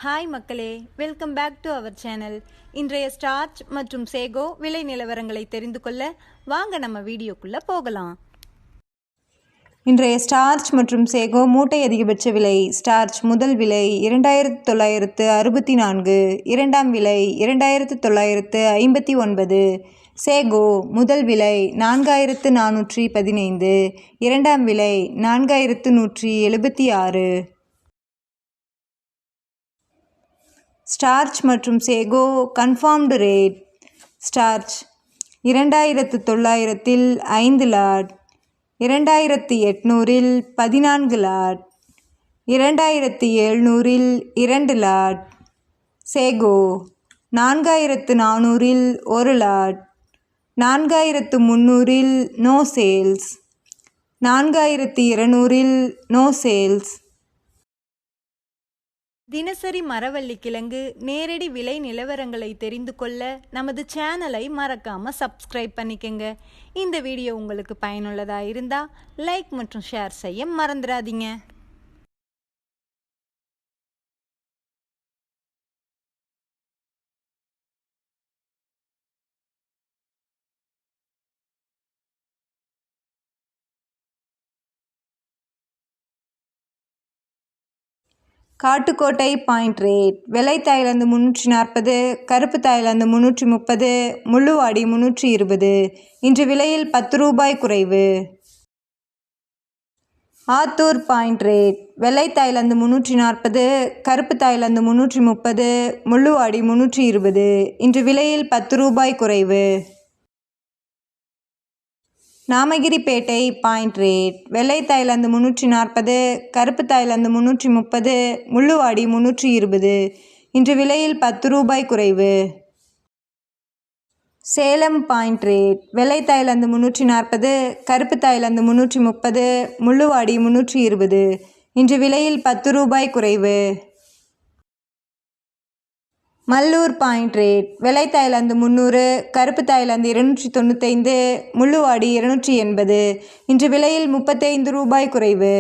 Hi மக்களே, welcome back to our channel. இன்றைய starch மற்றும் சேகோ விலை நிலவரங்களை தெரிந்து கொள்ள வாங்க நம்ம வீடியோக்குள்ளே போகலாம். இன்றைய ஸ்டார்ச் மற்றும் சேகோ மூட்டை அதிகபட்ச விலை. ஸ்டார்ச் முதல் விலை 2964, இரண்டாம் விலை 2959. சேகோ முதல் விலை 4415, இரண்டாம் விலை 4176. ஸ்டார்ச் மற்றும் sago confirmed rate. Starch 2900 5 lot, 2800 14 lot, 2700 2 lot. Sago 4400 1 lot, 4300 no sales, 4200 no sales. தினசரி மரவள்ளி கிழங்கு நேரடி விலை நிலவரங்களை தெரிந்து கொள்ள நமது சேனலை மறக்காமல் சப்ஸ்கிரைப் பண்ணிக்கங்க. இந்த வீடியோ உங்களுக்கு பயனுள்ளதாக இருந்தால் லைக் மற்றும் ஷேர் செய்ய மறந்துடாதீங்க. Kattukottai point rate. வெள்ளை தாய்லாந்து 340, கருப்பு தாய்லாந்து 330, முள்ளுவாடி 320. இன்று விலையில் 10 ரூபாய் குறைவு. Attur point rate. வெள்ளை தாய்லாந்து 340, கருப்பு தாய்லாந்து 330, முள்ளுவாடி 320. இன்று விலையில் 10 ரூபாய் குறைவு. Namagiripettai point rate. வெள்ளை தாய்லாந்து 340, கருப்பு தாய்லாந்து 330, முள்ளுவாடி 320. இன்று விலையில் 10 ரூபாய் குறைவு. Salem point rate. வெள்ளை தாய்லாந்து 340, கருப்பு தாய்லாந்து 330, முள்ளுவாடி 320. இன்று விலையில் 10 ரூபாய் குறைவு. Mallur point rate. வெள்ளை தாய்லாந்து 300, கருப்பு தாய்லாந்து 295, முள்ளுவாடி 280. இன்று விலையில் 35 ரூபாய் குறைவு.